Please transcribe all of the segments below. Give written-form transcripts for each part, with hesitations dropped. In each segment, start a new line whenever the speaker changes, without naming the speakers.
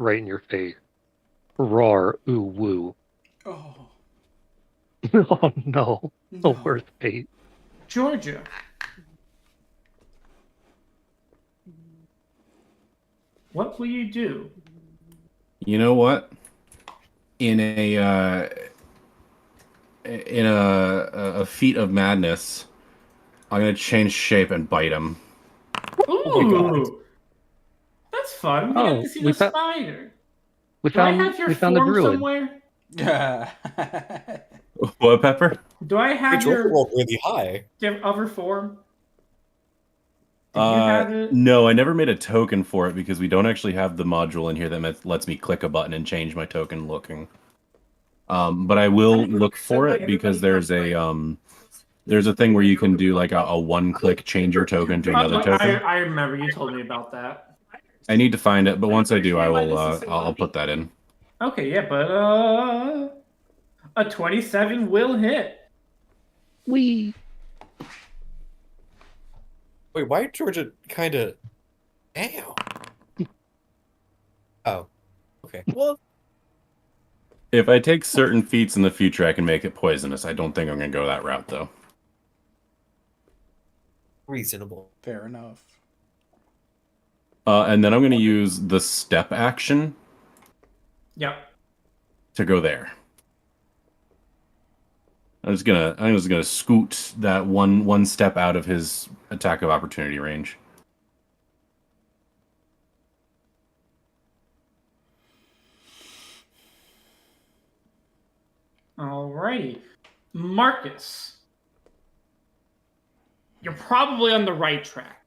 right in your face. Roar, ooh, woo.
Oh,
Oh no, the
no.
worst fate.
Georgia. What will you do?
You know what? In a feat of madness, I'm gonna change shape and bite him.
my God.
Ooh, that's fun. We get
Oh,
to see the spider. Do I have your
we found the
form
druid.
somewhere?
What, Pepper?
Do I
Hey,
have
Georgia
your
rolled really high.
other form? Did you have it?
No, I never made a token for it because we don't actually have the module in here that lets me click a button and change my token looking. But I will look for it because there's a thing where you can do like a one-click change your token to another token.
I remember you told me about that.
I need to find it, but once I do, I will. I'll put that in.
Okay, yeah, but a 27 will hit.
We
Wait, why Georgia kind of... Damn. Oh. Okay. Well,
If I take certain feats in the future, I can make it poisonous. I don't think I'm gonna go that route though.
reasonable.
Fair enough.
And then I'm gonna use the step action
Yep.
to go there. I'm just gonna scoot that one step out of his attack of opportunity range.
Alrighty. Marcus. You're probably on the right track.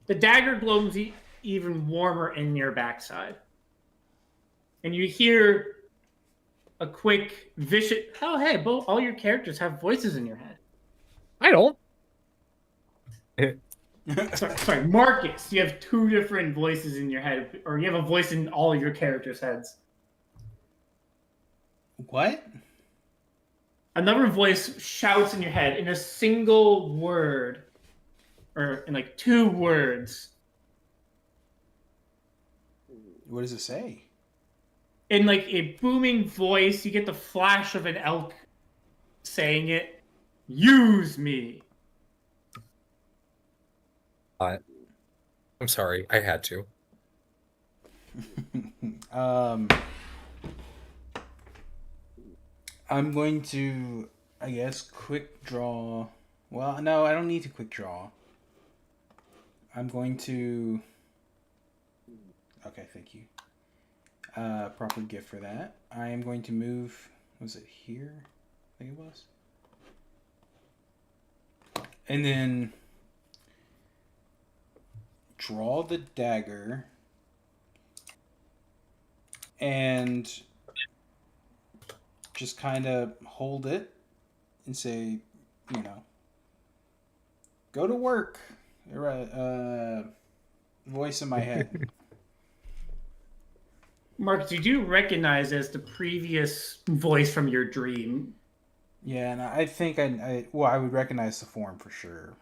The dagger glows even warmer in your backside. And you hear a quick vicious... Oh, hey, both all your characters have voices in your head.
I don't.
Sorry, Marcus. You have two different voices in your head, or you have a voice in all your characters' heads.
What?
Another voice shouts in your head in a single word, or in like 2 words.
What does it say?
In like a booming voice, you get the flash of an elk saying it. Use me.
I'm sorry, I had to.
I'm going to, I guess, quick draw. Well, no, I don't need to quick draw. I'm going to. Okay, thank you. Proper gift for that. I am going to move. Was it here? I think it was. And then draw the dagger and just kind of hold it and say, you know, go to work. Voice in my head.
Marcus, you do recognize as the previous voice from your dream.
Yeah, and I think I would recognize the form for sure.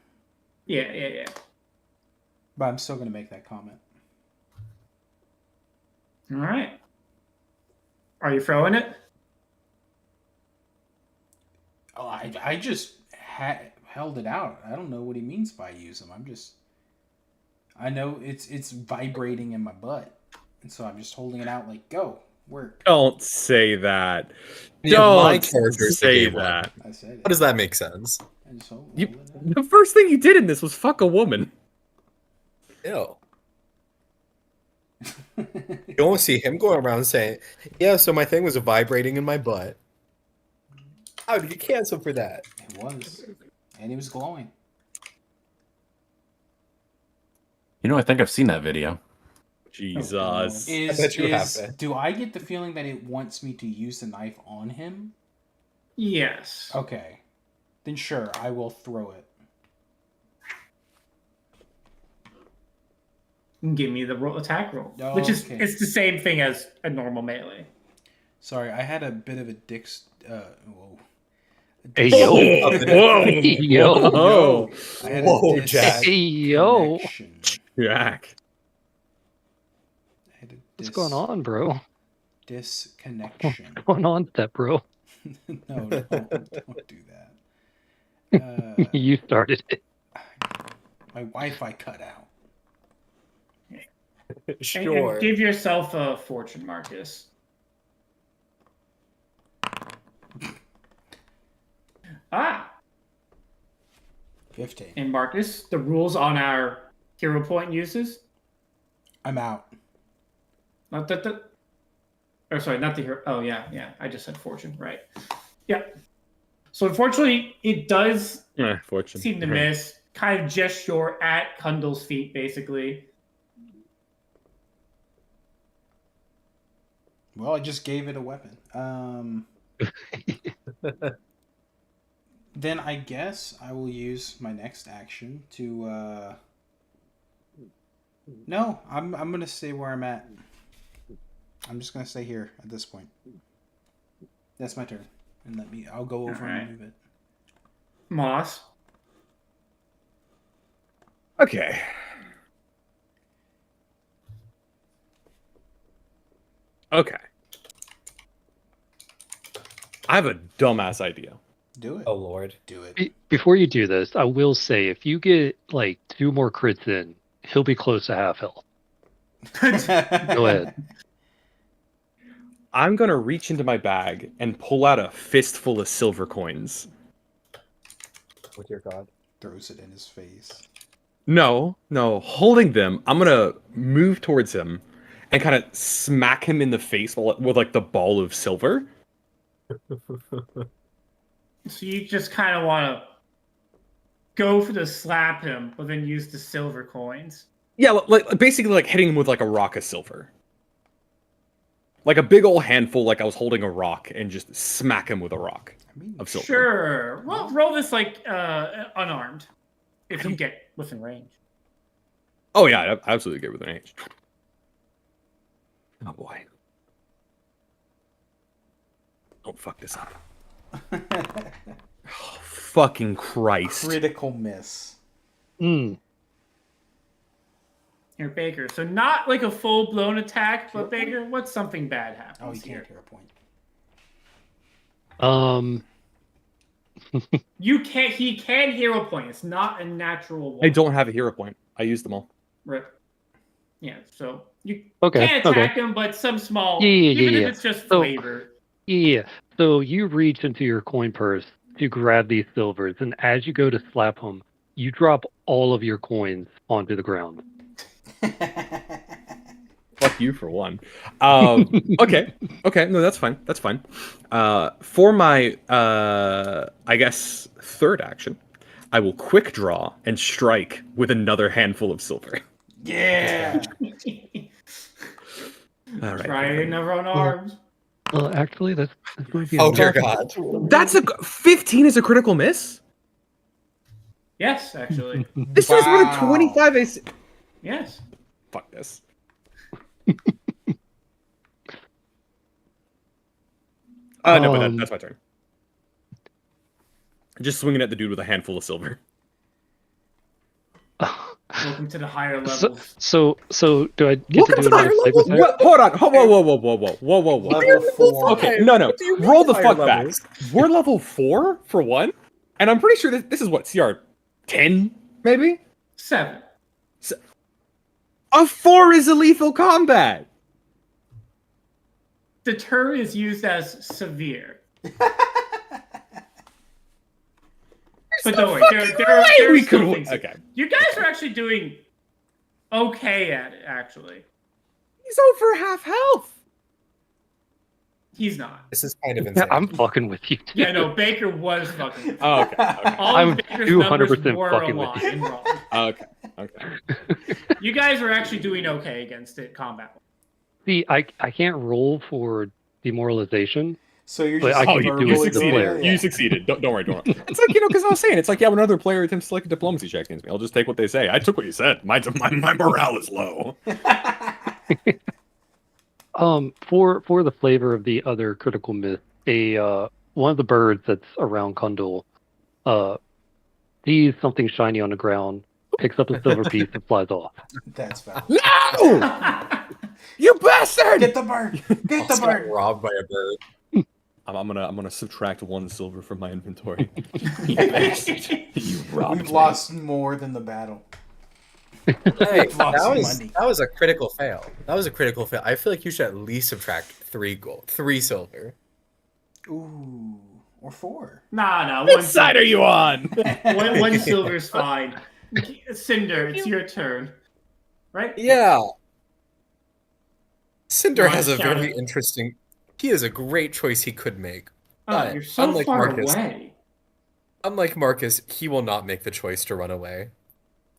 Yeah.
But I'm still going to make that comment.
All right. Are you throwing it?
Oh, I just held it out. I don't know what he means by use them. I know it's vibrating in my butt, and so I'm just holding it out like, go, work.
Don't say that.
Yeah, my
Don't
character's the
say
gay one.
that.
I said it.
How does that make sense?
I just hold
You,
it out.
the first thing you did in this was fuck a woman.
Ew. You don't see him going around saying, yeah, so my thing was vibrating in my butt. How did you get canceled for that?
It was, and he was glowing.
You know, I think I've seen that video.
Jesus.
I bet you have been.
Do I get the feeling that it wants me to use the knife on him?
Yes.
Okay. Then sure, I will throw it.
Give me the attack roll,
Oh,
which is
okay.
it's the same thing as a normal melee.
Sorry, I had a bit of a dick's. Whoa.
Hey yo,
Whoa.
hey yo,
Whoa.
I had
Whoa,
a
Jack.
hey yo.
disconnection.
Jack.
I had a
What's going on, bro?
Disconnection.
What's going on, step bro?
No, don't do that.
You started it.
My Wi-Fi cut out.
And give yourself a fortune, Marcus. Ah,
15.
and Marcus, the rules on our hero point uses.
I'm out.
Not that the. Or sorry, not the hero. Oh yeah. I just said fortune, right? Yeah. So unfortunately, it does
Fortune.
seem to miss. Kind of just short at Kundal's feet, basically.
Well, I just gave it a weapon. Then I guess I will use my next action to. No, I'm gonna stay where I'm at. I'm just gonna stay here at this point. That's my turn, and I'll go over and move it.
Moss.
Okay. Okay. I have a dumbass idea.
Do it.
Oh Lord.
Do it.
Before you do this, I will say if you get like 2 more crits in, he'll be close to half health. Go ahead.
I'm gonna reach into my bag and pull out a fistful of silver coins.
Oh dear God.
Throws it in his face.
No, holding them, I'm gonna move towards him and kind of smack him in the face with like the ball of silver.
So you just kind of want to go for the slap him, but then use the silver coins.
Yeah, like basically like hitting him with like a rock of silver. Like a big old handful, like I was holding a rock, and just smack him with a rock of silver.
Sure. Well, roll this like unarmed, if you get within range.
Oh yeah, I absolutely get within range. Oh boy. Don't fuck this up. Oh, fucking Christ.
Critical miss.
Mm.
Here, Baker. So not like a full-blown attack, but Baker, what's something bad happens
Oh, he
here?
can't hear a point.
You can't. He can hero point. It's not a natural one.
I don't have a hero point. I used them all.
Right. Yeah. So you
Okay,
can attack him, but some small.
Yeah,
even if
yeah.
it's just
So-
flavor.
Yeah. So you reach into your coin purse to grab these silvers, and as you go to slap him, you drop all of your coins onto the ground.
Fuck you for one. Okay. No, that's fine. That's fine. For my, I guess, third action, I will quick draw and strike with another handful of silver.
Yeah.
All right.
Try another on arms.
Well, actually, that might be
Oh dear
enough.
God.
That's 15 is a critical miss.
Yes, actually.
This is with a 25 AC.
Yes.
Fuck this. No, but that's my turn. Just swinging at the dude with a handful of silver.
Welcome to the higher levels.
So do I get
Welcome
to
to
do
the
another
higher
flavor
levels.
check?
What? Hold on. Whoa.
Level 4.
Okay, no.
What do you mean
Roll the
higher
fuck
levels?
back. We're level 4 for one, and I'm pretty sure this is what CR 10 maybe.
7.
A 4 is a lethal combat.
The term is used as severe. But don't worry, there
We
are still
could.
things.
Okay.
You guys are actually doing okay at it, actually.
He's over half health.
He's not.
This is kind of
Yeah,
insane.
I'm fucking with you. Too.
Yeah, no, Baker was fucking with you.
Oh, okay.
All
I'm
of Baker's
200%
numbers were
fucking with
aligned
you.
and wrong.
Okay.
You guys are actually doing okay against it combat.
See, I can't roll for demoralization.
So you're
But
just
I can
you
do
verbally
it to the
doing
player.
it?
You succeeded. Don't worry. It's like, because I was saying, it's like, yeah, when another player attempts to like a diplomacy check against me, I'll just take what they say. I took what you said. My morale is low.
For the flavor of the other critical miss, one of the birds that's around Kundal, sees something shiny on the ground, picks up a silver piece and flies off.
That's valid.
No! You bastard!
Get the bird! Get the
Also got
bird!
robbed by a bird.
I'm gonna subtract 1 silver from my inventory. You bastard! You robbed
We've
me.
lost more than the battle.
Hey,
We've lost money.
that was a critical fail. That was a critical fail. I feel like you should at least subtract 3 silver.
Ooh, or 4.
Nah,
What side are you on?
one silver's fine. Cinder, it's your turn. Right?
Yeah. Cinder
Right,
has a
shout
very
it.
interesting. He has a great choice he could make.
Oh,
But
you're so
unlike
far
Marcus,
away.
unlike Marcus, he will not make the choice to run away.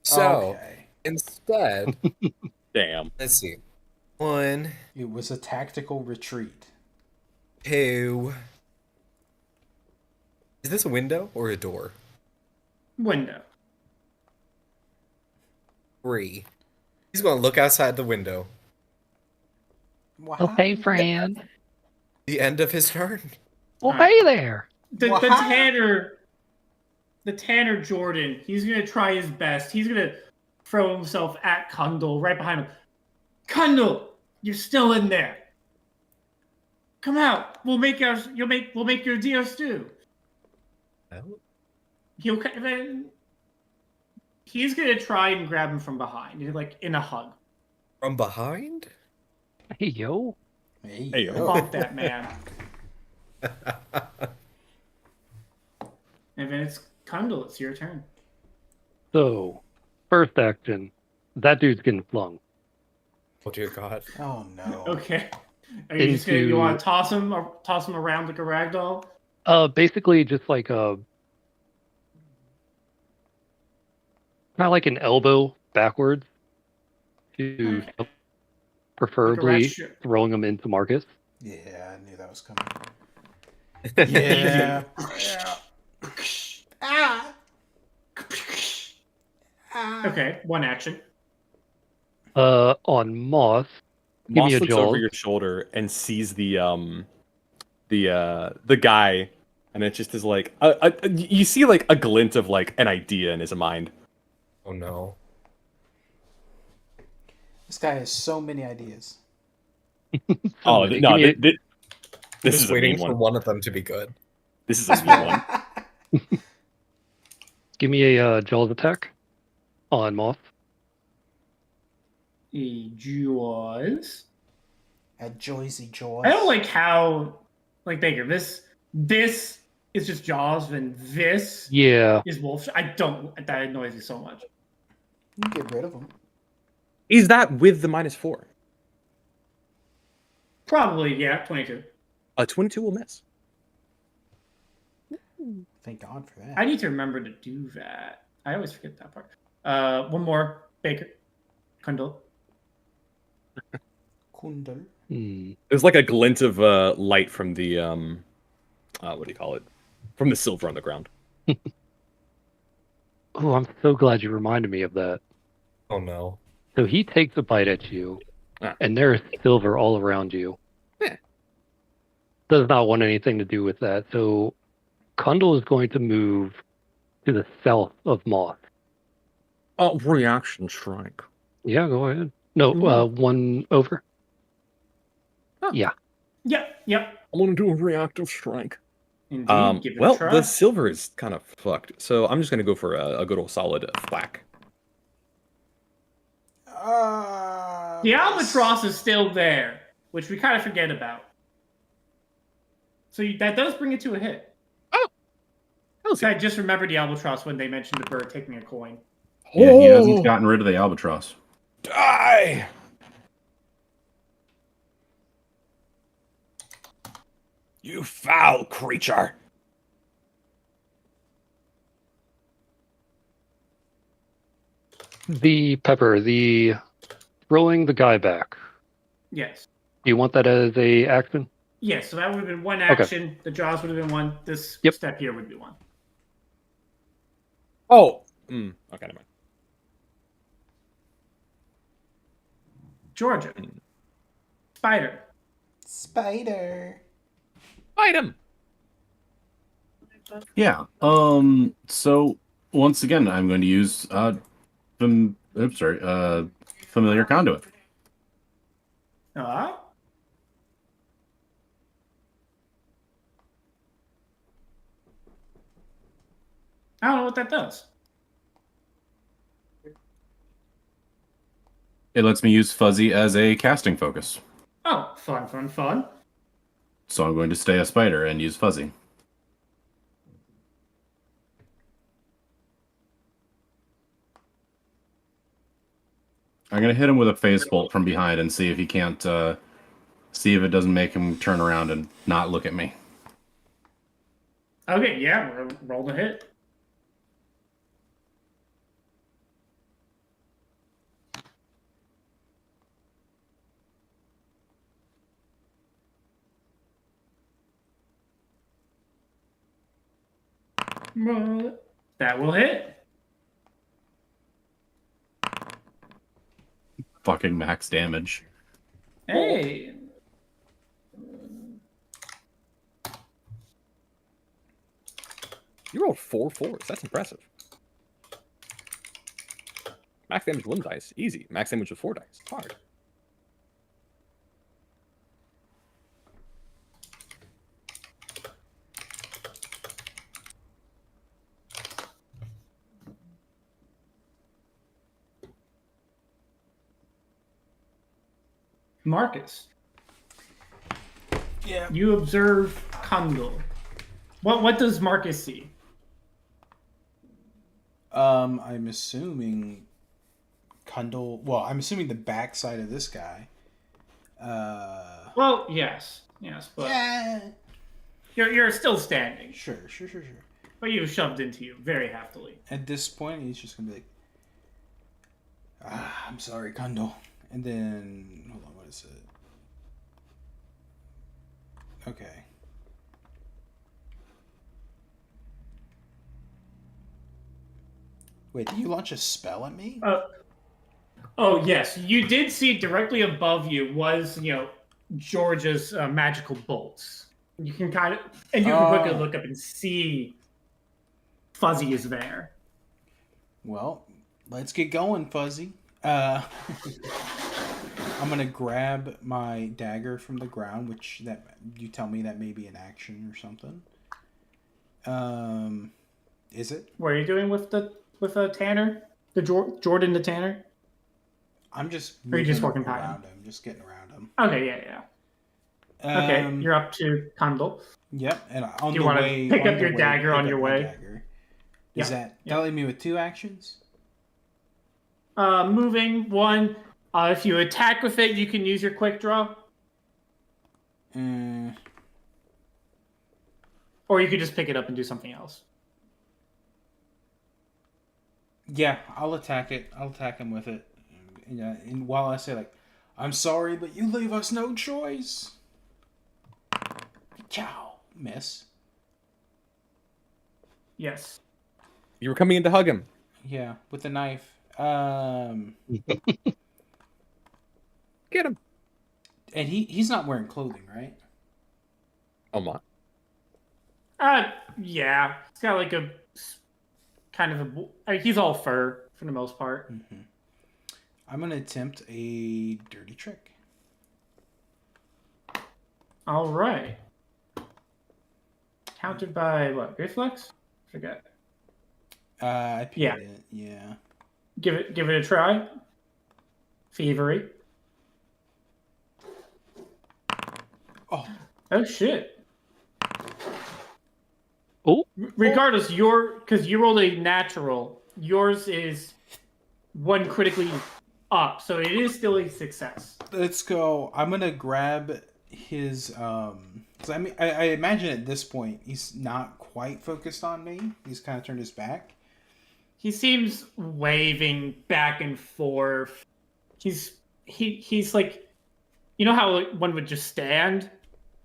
So
Okay.
instead,
Damn.
let's see. 1,
It was a tactical retreat.
2. Is this a window or a door?
Window.
3. He's going to look outside the window.
Wow.
Oh, hey, friend.
The end of his turn.
Well, hey there.
The
Wow.
Tanner Jordan, he's gonna try his best. He's gonna throw himself at Kundal right behind him. Kundal, you're still in there. Come out. We'll make your deal stew. He's gonna try and grab him from behind, like in a hug.
From behind?
Hey, yo.
Hey,
yo.
Fuck that man. And then it's Kundal. It's your turn.
So, first action. That dude's getting flung.
Oh dear God.
Oh no.
Okay. Are you just gonna you
Into-
want to toss him around like a rag doll?
Basically just like a... Kind of like an elbow backwards. To preferably
Like a rat
throwing him into Marcus.
Yeah, I knew that was coming. Yeah. Ah. Ah.
Okay, one action.
On Moss. Give
Moss
me a
looks
jaws.
over your shoulder and sees the guy, and it just is like you see like a glint of like an idea in his mind.
Oh no.
This guy has so many ideas.
Oh
Give
no,
me a-
this
Just
is a
waiting
mean
for
one.
one of them to be good.
This is a mean one.
Give me a Jaws attack on Moss.
He Jaws.
At Joyzy Jaws.
I don't like how, like Baker. This is just Jaws, and this
Yeah.
is Wolf. I don't. That annoys me so much.
You can get rid of him.
Is that with the -4?
Probably, yeah. 22.
A 22 will miss.
Thank God for that.
I need to remember to do that. I always forget that part. One more, Baker. Kundal.
Kundal.
There's like a glint of light from the what do you call it? From the silver on the ground.
Oh, I'm so glad you reminded me of that.
Oh no.
So he takes a bite at you,
Ah.
and there's silver all around you.
Yeah.
Does not want anything to do with that. So Kundal is going to move to the south of Moth.
Oh, reaction strike.
Yeah, go ahead. No, one over.
Oh.
Yeah.
Yep.
I'm gonna do a reactive strike.
Indeed. Give it
Well,
a try.
the silver is kind of fucked, so I'm just gonna go for a good old solid thwack.
The albatross is still there, which we kind of forget about. So that does bring it to a hit.
How's
I just remembered the albatross when they mentioned the bird taking a coin.
Yeah, he hasn't gotten rid of the albatross.
Die! You foul creature!
The pepper, the throwing the guy back.
Yes.
Do you want that as a action?
Yes, so that would have been one
Okay.
action. The jaws would have been one. This
Yep.
step here would be one.
Oh! Okay, never mind.
Georgia. Spider.
Spider.
Fight him!
Yeah. So once again, I'm going to use familiar conduit.
Uh, I don't know what that does.
It lets me use Fuzzy as a casting focus.
Oh, fun, fun, fun.
So I'm going to stay a spider and use Fuzzy. I'm going to hit him with a phase bolt from behind and see if he can't, see if it doesn't make him turn around and not look at me.
Okay, yeah, roll the hit. That will hit.
Fucking max damage.
Hey.
You rolled 4 4s. That's impressive. Max damage 1 dice. Easy. Max damage with 4 dice. Hard.
Marcus.
Yeah.
You observe Kundal. What does Marcus see?
I'm assuming Kundal. Well, I'm assuming the backside of this guy.
Well, yes, but
Yeah.
you're still standing,
Sure.
but you shoved into you very heftily.
At this point, he's just gonna be like, I'm sorry, Kundal. And then, hold on, what is it? Okay. Wait, did you launch a spell at me?
Oh yes, you did see directly above you was George's magical bolts. You can you can quickly look up and see Fuzzy is there.
Well, let's get going, Fuzzy. I'm gonna grab my dagger from the ground, which that you tell me that may be an action or something. Is it?
What are you doing with Tanner? The Jordan the Tanner?
I'm just
Or are you just
moving
walking by
around him, just getting around him.
Okay, yeah. Okay, you're up to Kundal.
Yep, and on
Do you
the
want
way,
to pick
on
up
the
your
way,
dagger
pick
on
up
your
my
way?
dagger. Does
Yeah,
that leave me with 2 actions?
Moving 1. If you attack with it, you can use your quick draw. Or you could just pick it up and do something else.
Yeah, I'll attack it. I'll attack him with it. And while I say like, I'm sorry, but you leave us no choice. Chow. Miss.
Yes.
You were coming in to hug him.
Yeah, with the knife.
Get him.
And he's not wearing clothing, right?
Oh my.
Yeah. It's got like a kind of he's all fur for the most part.
Mm-hmm. I'm gonna attempt a dirty trick.
All right. Countered by what? Reflex? Forget.
I paid it. Yeah.
Give it a try. Thievery. Oh shit.
Oh.
Regardless, because you rolled a natural, yours is 1 critically up, so it is still a success.
Let's go. I'm gonna grab his 'cause I imagine at this point he's not quite focused on me. He's kind of turned his back.
He seems waving back and forth. He's like, you know how one would just stand?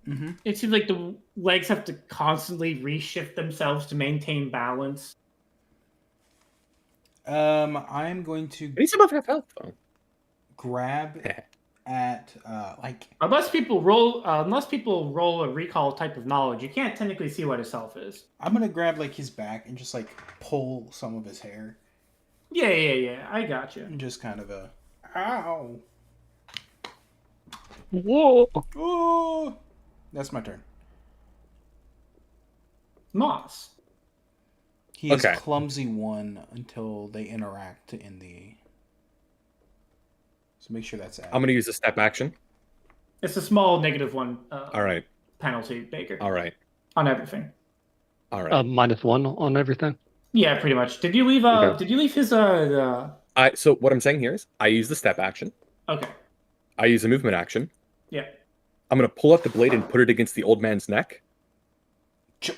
Mm-hmm.
It seems like the legs have to constantly reshift themselves to maintain balance.
I'm going to
He's above half health though.
grab at
Unless people roll a recall type of knowledge, you can't technically see what his health is.
I'm gonna grab like his back and just like pull some of his hair.
Yeah. I got you.
And just kind of ow.
Whoa!
Oh, that's my turn.
Moss.
He is
Okay.
clumsy 1 until they interact to end the. So make sure that's added.
I'm gonna use a step action.
It's a small -1
All right.
penalty, Baker.
All right.
On everything.
All right.
-1 on everything.
Yeah, pretty much. Did you leave
Okay.
did you leave his
So what I'm saying here is I use the step action.
Okay.
I use a movement action.
Yeah.
I'm gonna pull out the blade and put it against the old man's neck,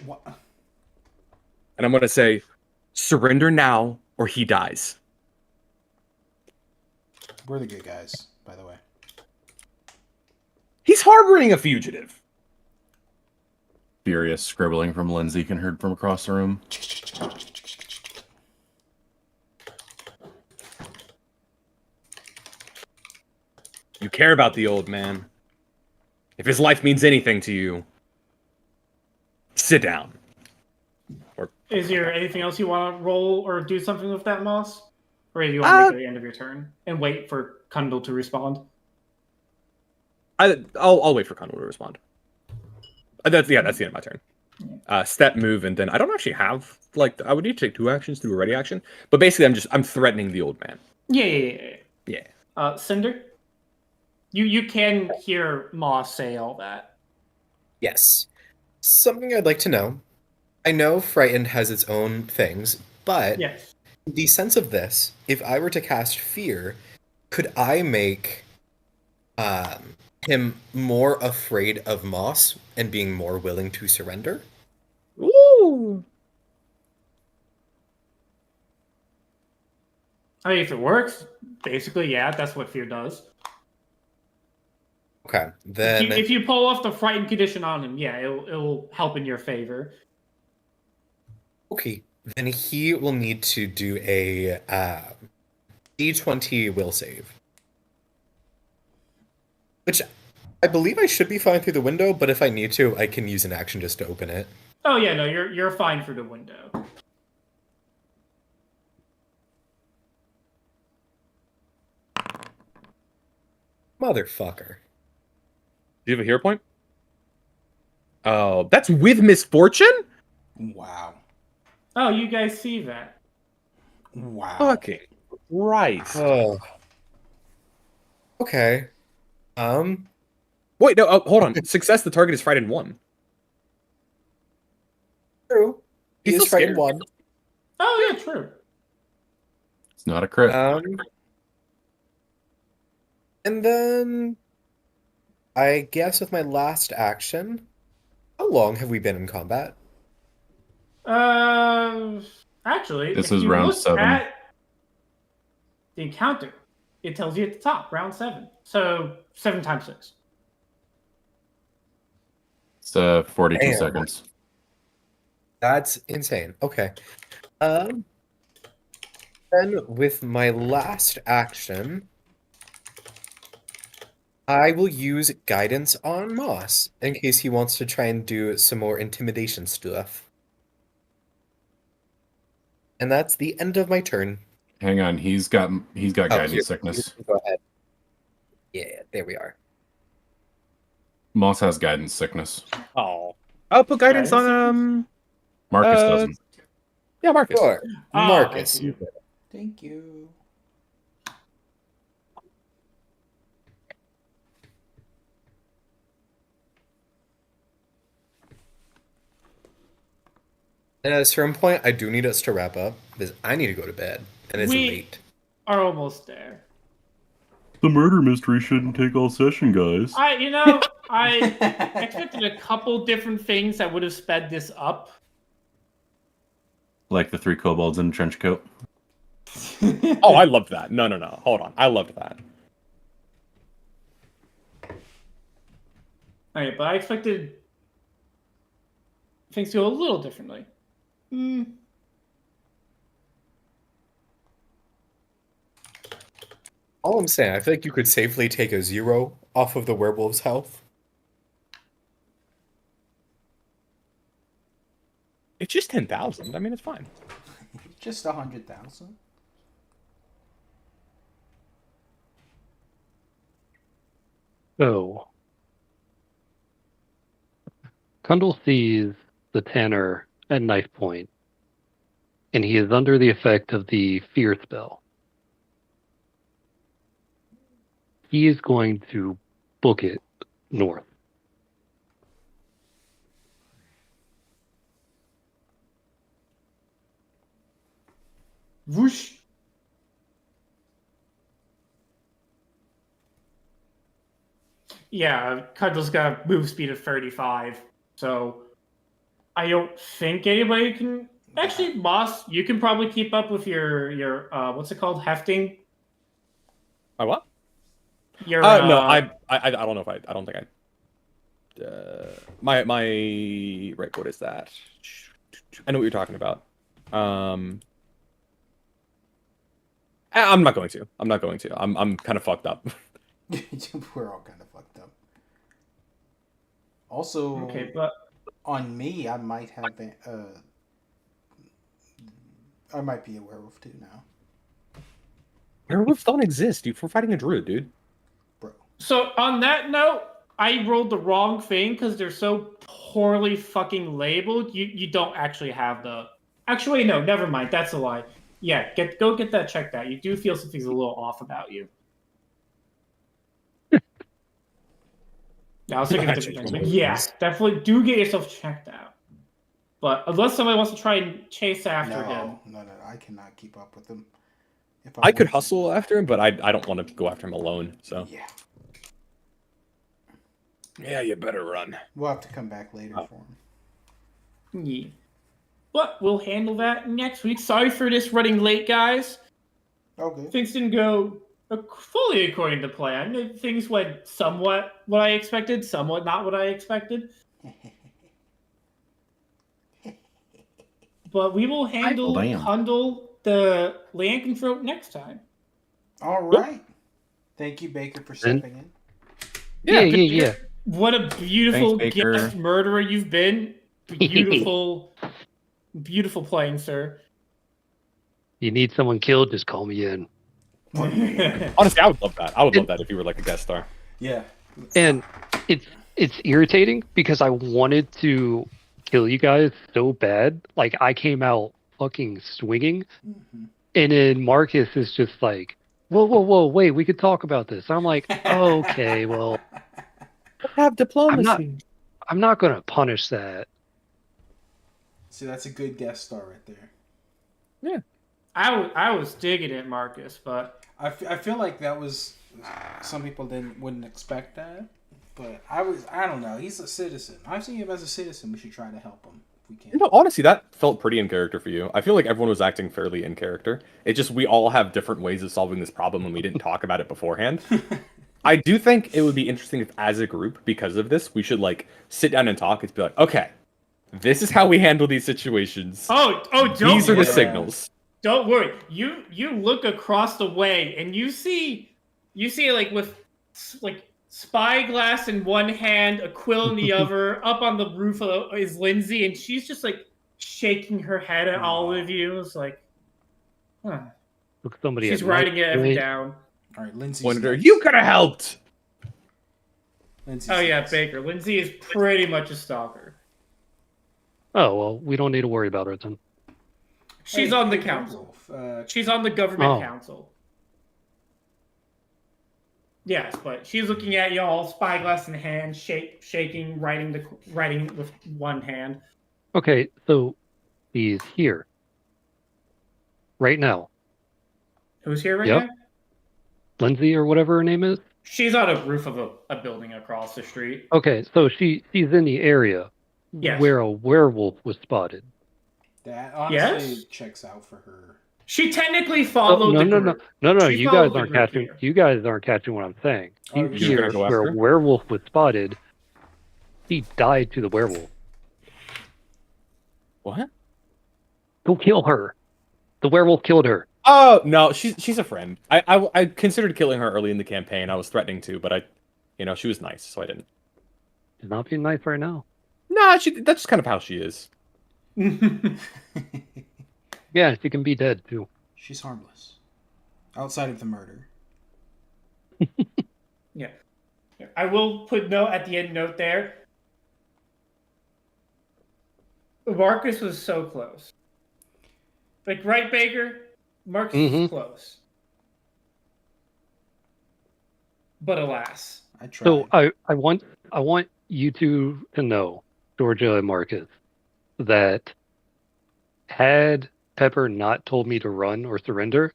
What?
and I'm gonna say, "Surrender now, or he dies."
We're the good guys, by the way.
He's harboring a fugitive.
Furious scribbling from Lindsay can heard from across the room.
You care about the old man. If his life means anything to you, sit down.
Is there anything else you want to roll or do something with that, Moss? Or do you want to make it the end of your turn and wait for Kundal to respond?
I'll wait for Kundal to respond. That's the end of my turn. Step, move, and then I don't actually have I would need to take 2 actions to do a ready action, but basically I'm threatening the old man.
Yeah.
Yeah.
Cinder, you can hear Moss say all that.
Yes. Something I'd like to know. I know Frightened has its own things, but
Yes.
in the sense of this, if I were to cast Fear, could I make him more afraid of Moss and being more willing to surrender?
Ooh.
I mean, if it works, basically, yeah, that's what fear does.
Okay, then
If you pull off the frightened condition on him, yeah, it'll help in your favor.
okay, then he will need to do a D20 will save. Which I believe I should be fine through the window, but if I need to, I can use an action just to open it.
Oh yeah, no, you're fine for the window.
Motherfucker.
Do you have a hero point? Oh, that's with misfortune?
Wow.
Oh, you guys see that?
Wow.
Fucking Christ.
Oh. Okay.
Wait, no, hold on. Success, the target is frightened 1.
True. He
He's
is
still
frightened
scared.
1.
Oh yeah, true.
It's not a crit.
And then I guess with my last action, how long have we been in combat?
Actually,
This
if
is
you
round
look
7.
at the encounter, it tells you at the top, round 7. So 7 times 6.
It's 42
Damn.
seconds.
That's insane. Okay. Then with my last action, I will use guidance on Moss in case he wants to try and do some more intimidation stuff. And that's the end of my turn.
Hang on, he's got guidance sickness.
Go ahead. Yeah, there we are.
Moss has guidance sickness.
Oh. I'll put guidance on,
Marcus doesn't.
Yeah, Marcus.
Sure.
Ah,
Marcus.
thank you.
Thank you.
And at a certain point, I do need us to wrap up because I need to go to bed, and it's late.
Are almost there.
The murder mystery shouldn't take all session, guys.
I expected a couple different things that would have sped this up.
Like the 3 kobolds in a trench coat.
Oh, I loved that. No. Hold on. I loved that.
Alright, but I expected things to go a little differently.
All I'm saying, I feel like you could safely take a 0 off of the werewolf's health.
It's just 10,000. I mean, it's fine.
Just 100,000.
So, Kundal sees the Tanner at knife point, and he is under the effect of the fear spell. He is going to book it north.
Whoosh. Yeah, Cudgel's got a move speed of 35, so I don't think anybody can. Actually, Moss, you can probably keep up with your what's it called, hefting.
My what?
Your
No, I don't know if I don't think my right, what is that? I know what you're talking about. I'm not going to. I'm not going to. I'm kind of fucked up.
We're all kind of fucked up. Also,
Okay, but
on me, I might have I might be a werewolf too now,
Werewolves don't exist, dude. We're fighting a druid, dude.
bro.
so on that note, I rolled the wrong thing because they're so poorly fucking labeled. You don't actually have the. Actually, no, never mind. That's a lie. Yeah, go get that checked out. You do feel something's a little off about you. Yeah, I was thinking of different things. But yeah, definitely do get yourself checked out. But unless somebody wants to try and chase after him.
No, I cannot keep up with him. If
I could
want-
hustle after him, but I don't want to go after him alone. So
Yeah,
yeah, you better run.
we'll have to come back later for him.
Yeah. But we'll handle that next week. Sorry for this running late, guys.
Okay.
Things didn't go fully according to plan. Things went somewhat what I expected, somewhat not what I expected. But we will handle
damn.
Kundal the Lycanthrope next time.
All right. Thank you, Baker, for stepping in.
Yeah.
What a beautiful
Thanks, Baker.
guest murderer you've been. Beautiful, beautiful playing, sir.
You need someone killed, just call me in.
Honestly, I would love that. I would love that if you were like a guest star.
Yeah.
And it's irritating because I wanted to kill you guys so bad. Like, I came out fucking swinging, and then Marcus is just like, whoa, wait, we could talk about this. I'm like, okay, well,
Have diplomacy.
I'm not gonna punish that.
See, that's a good guest star right there.
Yeah.
I was digging it, Marcus, but
I feel like that was some people wouldn't expect that, but I don't know. He's a citizen. I see him as a citizen. We should try to help him if we can.
No, honestly, that felt pretty in character for you. I feel like everyone was acting fairly in character. It just we all have different ways of solving this problem, and we didn't talk about it beforehand. I do think it would be interesting if, as a group, because of this, we should like sit down and talk and be like, okay, this is how we handle these situations.
don't
These are the
worry.
signals.
Don't worry. You look across the way and you see like with like spyglass in one hand, a quill in the other. Up on the roof is Lindsay, and she's just like shaking her head at all of you. It's like, huh.
Look, somebody.
She's
at
writing
night
it every
point.
down.
All right, Lindsay.
Wonder you could have helped.
Oh yeah, Baker. Lindsay is pretty much a stalker.
Oh well, we don't need to worry about her then.
She's on the council. She's on the government council. Yes, but she's looking at y'all, spyglass in hand, shaking, writing with one hand.
Okay, so he's here right now.
Who's here right
Yep.
now?
Lindsay or whatever her name is.
She's on a roof of a building across the street.
Okay, so she's in the area
Yes.
where a werewolf was spotted.
That honestly checks out for her.
She technically followed
no,
the
no,
group.
no.
She
You
followed
guys
the
aren't
group
catching.
here.
You guys aren't catching what I'm saying.
Oh,
He's
you're
here
gonna go
where
after
a
her?
werewolf was spotted. He died to the werewolf.
What?
Go kill her. The werewolf killed her.
Oh no, she's a friend. I considered killing her early in the campaign. I was threatening to, but she was nice, so I didn't.
She's not being nice right now.
Nah, that's just kind of how she is.
Yeah, she can be dead too.
She's harmless. Outside of the murder.
Yeah. I will put note at the end note there. Marcus was so close. Like, right, Baker? Marcus was close. But alas.
I tried.
So I want you two to know, Georgia and Marcus, that had Pepper not told me to run or surrender,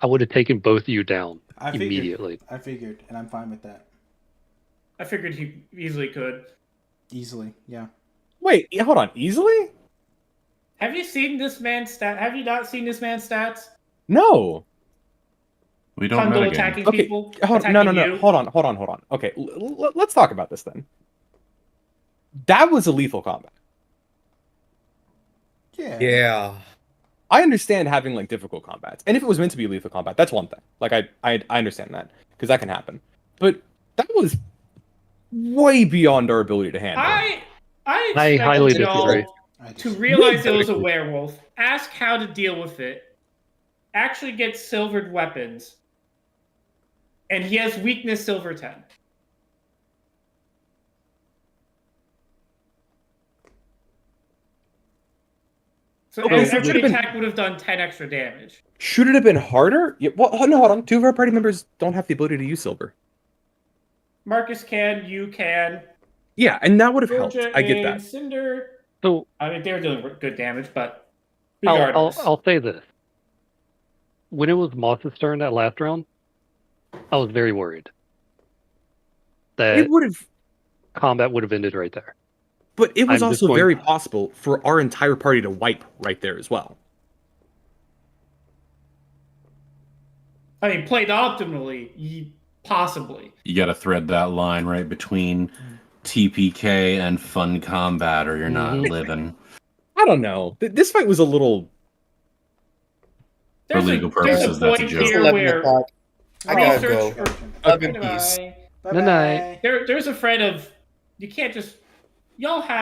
I would have taken both of you down immediately.
I figured, and I'm fine with that.
I figured he easily could.
Easily, yeah.
Wait, hold on. Easily?
Have you seen this man's stat? Have you not seen this man's stats?
No.
We don't
Kundal
metagame.
attacking
Okay,
people.
no.
attacking you.
Hold on. Okay, let's talk about this then. That was a lethal combat.
Yeah.
Yeah.
I understand having like difficult combats, and if it was meant to be lethal combat, that's one thing. Like I understand that because that can happen, but that was way beyond our ability to handle.
I
highly
expected
disagree.
y'all to realize it was a werewolf, ask how to deal with it, actually get silvered weapons, and he has weakness silver 10. So
Okay,
every attack would have done 10 extra damage.
Should it have been harder? Yeah, well, no, hold on. 2 of our party members don't have the ability to use silver.
Marcus can, you can.
Yeah, and that would have helped.
Georgia
I get
and
that.
Cinder.
So
I mean, they were doing good damage, but regardless.
I'll say this. When it was Moss's turn that last round, I was very worried that
It would have,
combat would have ended right there.
but it was
I'm just
also
going-
very possible for our entire party to wipe right there as well.
I mean, played optimally, possibly.
You got to thread that line right between TPK and fun combat, or you're not living.
I don't know. This fight was a little.
For legal purposes, that's a joke.
Here
11
where
o'clock. I gotta
research
go.
for-
Love and peace.
Bye-bye.
Good night.
There's a thread of you can't just y'all have